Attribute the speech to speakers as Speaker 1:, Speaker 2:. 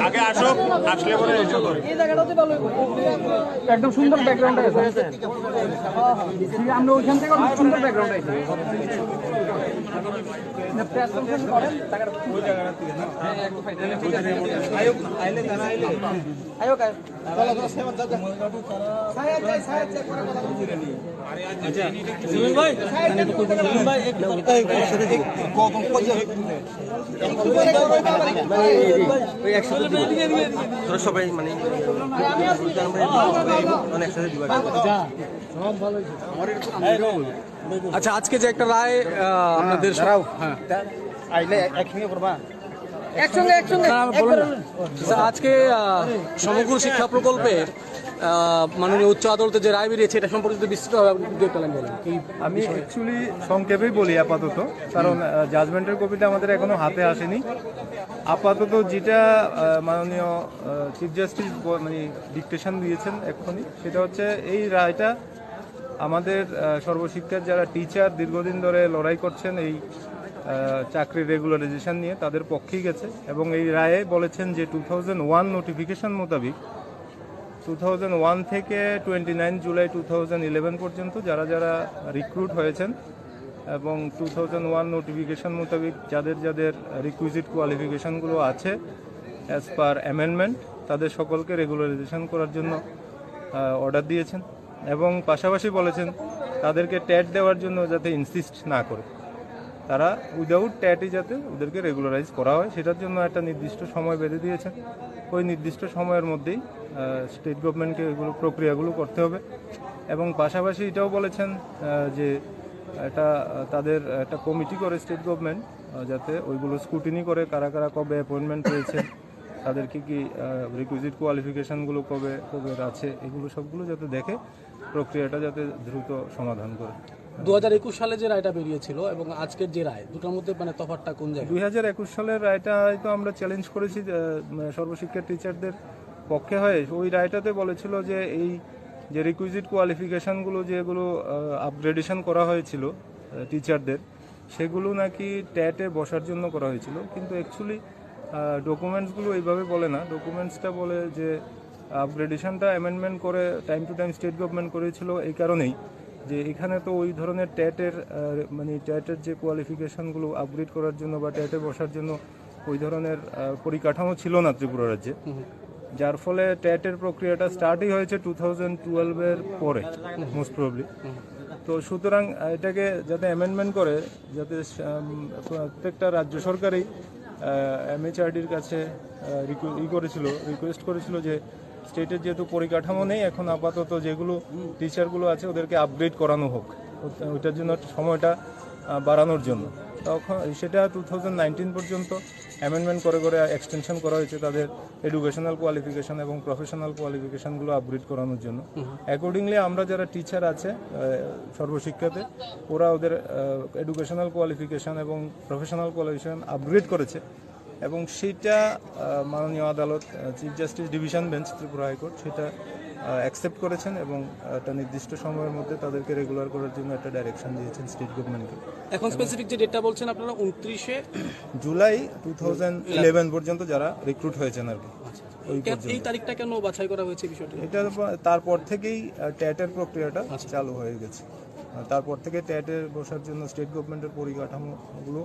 Speaker 1: আগে আসুক, আসলে পরে রেজিস্টার করে।
Speaker 2: একদম সুন্দর ব্যাকগ্রাউন্ড আছে আমরা ওইখান থেকে অনেক সুন্দর ব্যাকগ্রাউন্ড আছে প্রেস কনফারেন্স করেন ওই জায়গাটা থেকে না হ্যাঁ একটু ফাইনাল আয়োগ আইলে তারা আইলে আয়োগ চলো চলো সেমন দাদা সাহেব চেক করে কথা বলছি রে আচ্ছা সুমন ভাই সুমন ভাই একটু সাথে কত কত ওই একসাথে তোরা সবাই মানে অনেক একসাথে দিবা যা সব ভালো হইছে আমার আচ্ছা আজকে যে একটা রায় আপনাদের দাঁড়াও হ্যাঁ আইলে একসঙ্গে করবা একসঙ্গে আজকে সমগ্র শিক্ষা প্রকল্পের মাননীয় উচ্চ আদালতে যে রায় বেরিয়েছে এটা সম্পর্কে বিস্তৃত বলেন।
Speaker 3: আমি অ্যাকচুয়ালি সংক্ষেপেই বলি আপাতত, কারণ জাজমেন্টের কপিটা আমাদের এখনো হাতে আসেনি। আপাতত যেটা মাননীয় চিফ জাস্টিস মানে ডিকটেশন দিয়েছেন এক্ষুনি, সেটা হচ্ছে এই রায়টা আমাদের সর্বশিক্ষার যারা টিচার দীর্ঘদিন ধরে লড়াই করছেন এই চাকরির রেগুলারাইজেশন নিয়ে, তাদের পক্ষেই গেছে। এবং এই রায়ে বলেছেন যে 2001 নোটিফিকেশন মোতাবেক 2001 থেকে 29 জুলাই 2011 পর্যন্ত যারা যারা রিক্রুট হয়েছেন এবং 2001 নোটিফিকেশন মোতাবেক যাদের যাদের রিকুইজিট কোয়ালিফিকেশনগুলো আছে অ্যাজ পার অ্যামেন্ডমেন্ট, তাদের সকলকে রেগুলারাইজেশন করার জন্য অর্ডার দিয়েছেন। এবং পাশাপাশি বলেছেন তাদেরকে ট্যাট দেওয়ার জন্য যাতে ইনসিস্ট না করে, তারা উইদাউট ট্যাটই যাতে ওদেরকে রেগুলারাইজ করা হয়, সেটার জন্য একটা নির্দিষ্ট সময় বেঁধে দিয়েছেন। ওই নির্দিষ্ট সময়ের মধ্যেই স্টেট গভর্নমেন্টকে এগুলো প্রক্রিয়াগুলো করতে হবে। এবং পাশাপাশি এটাও বলেছেন যে এটা তাদের একটা কমিটি করে স্টেট গভর্নমেন্ট যাতে ওইগুলো স্ক্রুটিনি করে কারা কারা কবে অ্যাপয়েন্টমেন্ট পেয়েছে, তাদের কি কি রিকুইজিট কোয়ালিফিকেশানগুলো কবে কবে আছে, এগুলো সবগুলো যাতে দেখে প্রক্রিয়াটা যাতে দ্রুত সমাধান করে।
Speaker 4: 2021 সালে যে রায়টা বেরিয়েছিল এবং আজকের যে রায়, দুটোর মধ্যে মানে তফাৎটা কোন জায়গায়?
Speaker 3: 2021 সালের রায়টা হয়তো আমরা চ্যালেঞ্জ করেছি সর্বশিক্ষা টিচারদের পক্ষে হয়ে। ওই রায়টাতে বলেছিল যে এই যে রিকুইজিট কোয়ালিফিকেশানগুলো যেগুলো আপগ্রেডেশন করা হয়েছিল টিচারদের, সেগুলো নাকি ট্যাটে বসার জন্য করা হয়েছিল। কিন্তু অ্যাকচুয়ালি ডকুমেন্টসগুলো এইভাবে বলে না। ডকুমেন্টসটা বলে যে আপগ্রেডেশনটা অ্যামেন্ডমেন্ট করে time to time state government করেছিল এই কারণেই যে এখানে তো ওই ধরনের ট্যাটের মানে ট্যাটের যে কোয়ালিফিকেশনগুলো আপগ্রেড করার জন্য বা ট্যাটে বসার জন্য ওই ধরনের পরিকাঠামো ছিল না ত্রিপুরা রাজ্যে, যার ফলে ট্যাটের প্রক্রিয়াটা স্টার্টই হয়েছে 2012-এর পরে মোস্ট প্রবলি। তো সুতরাং এটাকে যাতে অ্যামেন্ডমেন্ট করে, যাতে প্রত্যেকটা রাজ্য সরকারই এমএচআরডির কাছে রিকোয়েস্ট করেছিল যে স্টেটের যেহেতু পরিকাঠামো নেই এখন, আপাতত যেগুলো টিচারগুলো আছে ওদেরকে আপগ্রেড করানো হোক, ওইটার জন্য সময়টা বাড়ানোর জন্য। তখন সেটা 2019 পর্যন্ত অ্যামেন্ডমেন্ট করে করে এক্সটেনশন করা হয়েছে তাদের এডুকেশনাল কোয়ালিফিকেশান এবং প্রফেশনাল কোয়ালিফিকেশানগুলো আপগ্রেড করানোর জন্য। অ্যাকর্ডিংলি আমরা যারা টিচার আছে সর্বশিক্ষাতে, ওরা ওদের এডুকেশনাল কোয়ালিফিকেশান এবং প্রফেশনাল কোয়ালিফিকেশান আপগ্রেড করেছে। এবং সেটা মাননীয় আদালত chief justice division bench Tripura high court সেটা অ্যাকসেপ্ট করেছেন এবং একটা নির্দিষ্ট সময়ের মধ্যে তাদেরকে রেগুলার করার জন্য একটা ডাইরেকশন দিয়েছেন স্টেট গভর্নমেন্টকে।
Speaker 4: এখন স্পেসিফিক যে ডেটটা বলছেন আপনারা 29
Speaker 3: জুলাই 2011 পর্যন্ত যারা রিক্রুট হয়েছেন আর কি।
Speaker 4: এই তারিখটা কেন বাছাই করা হয়েছে বিষয়টা?
Speaker 3: এটা তারপর থেকেই ট্যাটের প্রক্রিয়াটা চালু হয়ে গেছে। তারপর থেকে ট্যাটে বসার জন্য স্টেট গভর্নমেন্টের পরিকাঠামোগুলো